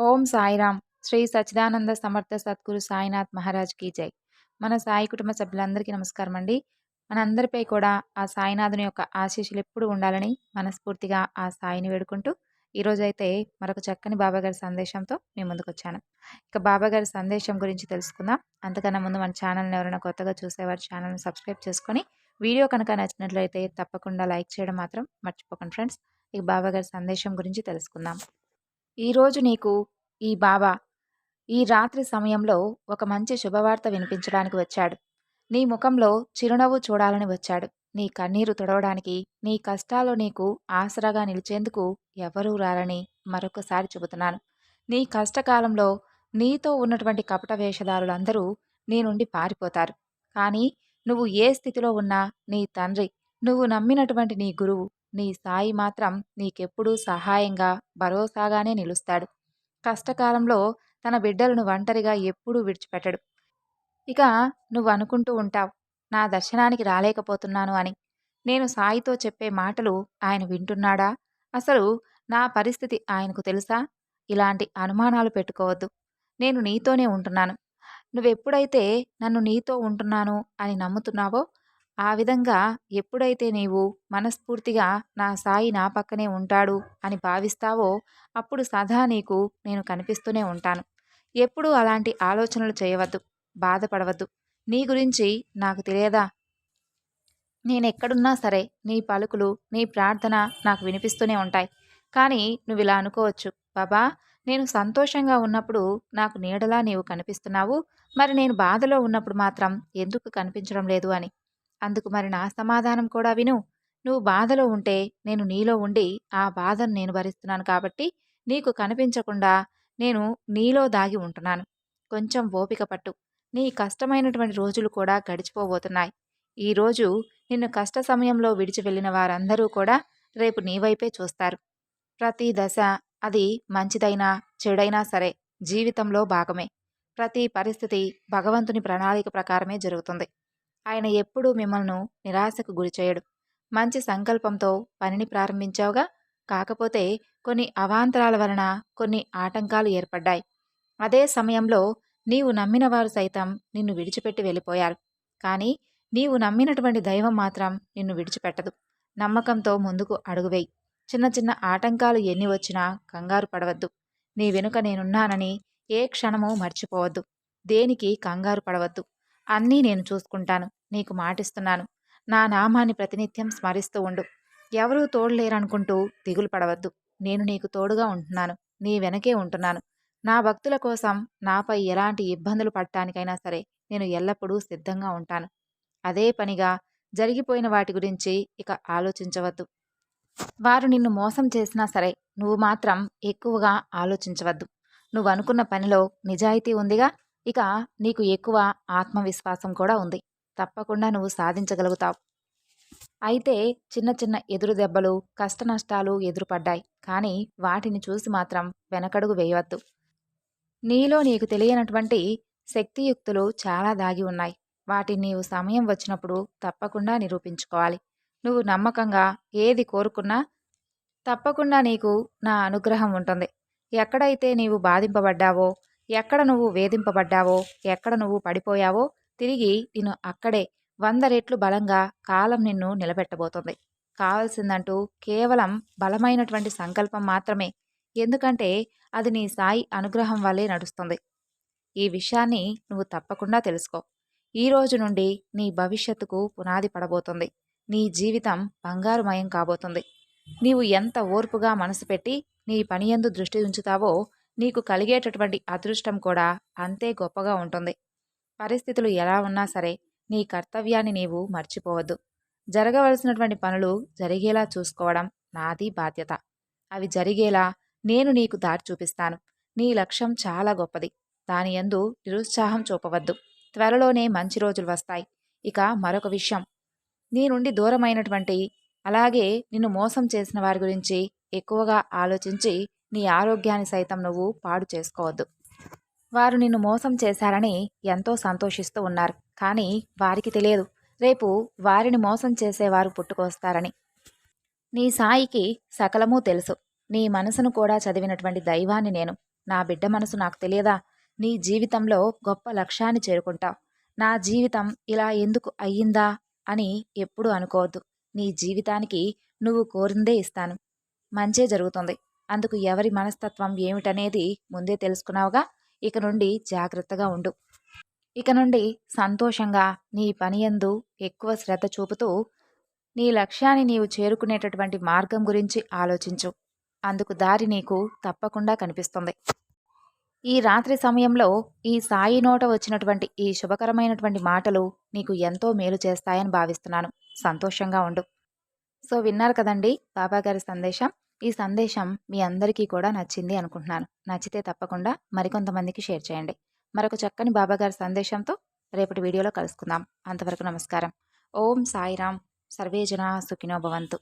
ఓం సాయిరామ్. శ్రీ సచ్చిదానంద సమర్థ సద్గురు సాయినాథ్ మహారాజ్ కీ జై. మన సాయి కుటుంబ సభ్యులందరికీ నమస్కారం అండి. మనందరిపై కూడా ఆ సాయినాథుని యొక్క ఆశీస్సులు ఎప్పుడు ఉండాలని మనస్ఫూర్తిగా ఆ సాయిని వేడుకుంటూ ఈరోజైతే మరొక చక్కని బాబాగారి సందేశంతో మీ ముందుకొచ్చాను. ఇక బాబాగారి సందేశం గురించి తెలుసుకుందాం. అంతకన్నా ముందు మన ఛానల్ని ఎవరైనా కొత్తగా చూసేవారు ఛానల్ని సబ్స్క్రైబ్ చేసుకొని వీడియో కనుక నచ్చినట్లయితే తప్పకుండా లైక్ చేయడం మాత్రం మర్చిపోకండి ఫ్రెండ్స్. ఇక బాబాగారి సందేశం గురించి తెలుసుకుందాం. ఈరోజు నీకు ఈ బాబా ఈ రాత్రి సమయంలో ఒక మంచి శుభవార్త వినిపించడానికి వచ్చాడు. నీ ముఖంలో చిరునవ్వు చూడాలని వచ్చాడు. నీ కన్నీరు తుడవడానికి, నీ కష్టాల్లో నీకు ఆసరాగా నిలిచేందుకు ఎవరూ రారని మరొకసారి చెబుతున్నాను. నీ కష్టకాలంలో నీతో ఉన్నటువంటి కపట వేషధారులందరూ నీ నుండి పారిపోతారు. కానీ నువ్వు ఏ స్థితిలో ఉన్నా నీ తండ్రి, నువ్వు నమ్మినటువంటి నీ గురువు, నీ సాయి మాత్రం నీకెప్పుడూ సహాయంగా, భరోసాగానే నిలుస్తాడు. కష్టకాలంలో తన బిడ్డలను ఒంటరిగా ఎప్పుడూ విడిచిపెట్టడు. ఇక నువ్వు అనుకుంటూ ఉంటావు, నా దర్శనానికి రాలేకపోతున్నాను అని. నేను సాయితో చెప్పే మాటలు ఆయన వింటున్నాడా? అసలు నా పరిస్థితి ఆయనకు తెలుసా? ఇలాంటి అనుమానాలు పెట్టుకోవద్దు. నేను నీతోనే ఉంటున్నాను. నువ్వెప్పుడైతే నన్ను నీతో ఉంటున్నాను అని నమ్ముతున్నావో, ఆ విధంగా ఎప్పుడైతే నీవు మనస్ఫూర్తిగా నా సాయి నా పక్కనే ఉంటాడు అని భావిస్తావో, అప్పుడు సదా నీకు నేను కనిపిస్తూనే ఉంటాను. ఎప్పుడూ అలాంటి ఆలోచనలు చేయవద్దు, బాధపడవద్దు. నీ గురించి నాకు తెలియదా? నేనెక్కడున్నా సరే నీ పలుకులు, నీ ప్రార్థన నాకు వినిపిస్తూనే ఉంటాయి. కానీ నువ్విలా అనుకోవచ్చు, బాబా, నేను సంతోషంగా ఉన్నప్పుడు నాకు నీడలా నీవు కనిపిస్తున్నావు, మరి నేను బాధలో ఉన్నప్పుడు మాత్రం ఎందుకు కనిపించడం లేదు అని. అందుకు మరి నా సమాధానం కూడా విను. నువ్వు బాధలో ఉంటే నేను నీలో ఉండి ఆ బాధను నేను భరిస్తున్నాను కాబట్టి నీకు కనిపించకుండా నేను నీలో దాగి ఉంటున్నాను. కొంచెం ఓపిక పట్టు. నీ కష్టమైనటువంటి రోజులు కూడా గడిచిపోబోతున్నాయి. ఈరోజు నిన్ను కష్ట సమయంలో విడిచి వెళ్ళిన వారందరూ కూడా రేపు నీ వైపే చూస్తారు. ప్రతి దశ, అది మంచిదైనా చెడైనా సరే, జీవితంలో భాగమే. ప్రతి పరిస్థితి భగవంతుని ప్రణాళిక ప్రకారమే జరుగుతుంది. ఆయన ఎప్పుడూ మిమ్మల్ని నిరాశకు గురిచేయడు. మంచి సంకల్పంతో పనిని ప్రారంభించావుగా. కాకపోతే కొన్ని అవాంతరాల వలన కొన్ని ఆటంకాలు ఏర్పడ్డాయి. అదే సమయంలో నీవు నమ్మిన వారు సైతం నిన్ను విడిచిపెట్టి వెళ్ళిపోయారు. కానీ నీవు నమ్మినటువంటి దైవం మాత్రం నిన్ను విడిచిపెట్టదు. నమ్మకంతో ముందుకు అడుగువేయి. చిన్న చిన్న ఆటంకాలు ఎన్ని వచ్చినా కంగారు పడవద్దు. నీ వెనుక నేనున్నానని ఏ క్షణమూ మర్చిపోవద్దు. దేనికి కంగారు పడవద్దు. అన్నీ నేను చూసుకుంటాను. నీకు మాటిస్తున్నాను. నా నామాన్ని ప్రతినిత్యం స్మరిస్తూ ఉండు. ఎవరూ తోడులేరనుకుంటూ దిగులు పడవద్దు. నేను నీకు తోడుగా ఉంటున్నాను. నీ వెనకే ఉంటున్నాను. నా భక్తుల కోసం నాపై ఎలాంటి ఇబ్బందులు పడటానికైనా సరే నేను ఎల్లప్పుడూ సిద్ధంగా ఉంటాను. అదే పనిగా జరిగిపోయిన వాటి గురించి ఇక ఆలోచించవద్దు. వారు నిన్ను మోసం చేసినా సరే నువ్వు మాత్రం ఎక్కువగా ఆలోచించవద్దు. నువ్వు అనుకున్న పనిలో నిజాయితీ ఉందిగా. ఇక నీకు ఎక్కువ ఆత్మవిశ్వాసం కూడా ఉంది. తప్పకుండా నువ్వు సాధించగలుగుతావు. అయితే చిన్న చిన్న ఎదురు దెబ్బలు, కష్టనష్టాలు ఎదురుపడ్డాయి. కానీ వాటిని చూసి మాత్రం వెనకడుగు వేయవద్దు. నీలో నీకు తెలియనటువంటి శక్తియుక్తులు చాలా దాగి ఉన్నాయి. వాటిని నీవు సమయం వచ్చినప్పుడు తప్పకుండా నిరూపించుకోవాలి. నువ్వు నమ్మకంగా ఏది కోరుకున్నా తప్పకుండా నీకు నా అనుగ్రహం ఉంటుంది. ఎక్కడైతే నీవు బాధింపబడ్డావో, ఎక్కడ నువ్వు వేధింపబడ్డావో, ఎక్కడ నువ్వు పడిపోయావో తిరిగి నిన్ను అక్కడే 100 రెట్లు బలంగా కాలం నిన్ను నిలబెట్టబోతుంది. కావలసిందంటూ కేవలం బలమైనటువంటి సంకల్పం మాత్రమే. ఎందుకంటే అది నీ సాయి అనుగ్రహం వల్లే నడుస్తుంది. ఈ విషయాన్ని నువ్వు తప్పకుండా తెలుసుకో. ఈ రోజు నుండి నీ భవిష్యత్తుకు పునాది పడబోతుంది. నీ జీవితం బంగారుమయం కాబోతుంది. నీవు ఎంత ఓర్పుగా మనసు పెట్టి నీ పనియందు దృష్టి ఉంచుతావో నీకు కలిగేటటువంటి అదృష్టం కూడా అంతే గొప్పగా ఉంటుంది. పరిస్థితులు ఎలా ఉన్నా సరే నీ కర్తవ్యాన్ని నీవు మర్చిపోవద్దు. జరగవలసినటువంటి పనులు జరిగేలా చూసుకోవడం నాది బాధ్యత. అవి జరిగేలా నేను నీకు దారి చూపిస్తాను. నీ లక్ష్యం చాలా గొప్పది. దాని యందు నిరుత్సాహం చూపవద్దు. త్వరలోనే మంచి రోజులు వస్తాయి. ఇక మరొక విషయం, నీ నుండి దూరమైనటువంటి అలాగే నిన్ను మోసం చేసిన వారి గురించి ఎక్కువగా ఆలోచించి నీ ఆరోగ్యాన్ని సైతం నువ్వు పాడు చేసుకోవద్దు. వారు నిన్ను మోసం చేశారని ఎంతో సంతోషిస్తూ ఉన్నారు. కానీ వారికి తెలియదు, రేపు వారిని మోసం చేసేవారు పుట్టుకొస్తారని. నీ సాయికి సకలమూ తెలుసు. నీ మనసును కూడా చదివినటువంటి దైవాన్ని నేను. నా బిడ్డ మనసు నాకు తెలియదా? నీ జీవితంలో గొప్ప లక్ష్యాన్ని చేరుకుంటావు. నా జీవితం ఇలా ఎందుకు అయ్యిందా అని ఎప్పుడూ అనుకోవద్దు. నీ జీవితానికి నువ్వు కోరిందే ఇస్తాను. మంచే జరుగుతుంది. అందుకు ఎవరి మనస్తత్వం ఏమిటనేది ముందే తెలుసుకున్నావుగా. ఇక నుండి జాగ్రత్తగా ఉండు. ఇక నుండి సంతోషంగా నీ పనియందు ఎక్కువ శ్రద్ధ చూపుతూ నీ లక్ష్యాన్ని నీవు చేరుకునేటటువంటి మార్గం గురించి ఆలోచించు. అందుకు దారి నీకు తప్పకుండా కనిపిస్తుంది. ఈ రాత్రి సమయంలో ఈ సాయి నోట వచ్చినటువంటి ఈ శుభకరమైనటువంటి మాటలు నీకు ఎంతో మేలు చేస్తాయని భావిస్తున్నాను. సంతోషంగా ఉండు. సో విన్నారు కదండి బాబాగారి సందేశం. ఈ సందేశం మీ అందరికీ కూడా నచ్చింది అనుకుంటున్నాను. నచ్చితే తప్పకుండా మరికొంతమందికి షేర్ చేయండి. మరొక చక్కని బాబాగారి సందేశంతో రేపటి వీడియోలో కలుసుకుందాం. అంతవరకు నమస్కారం. ఓం సాయిరాం. సర్వే జనా సుఖినో భవంతు.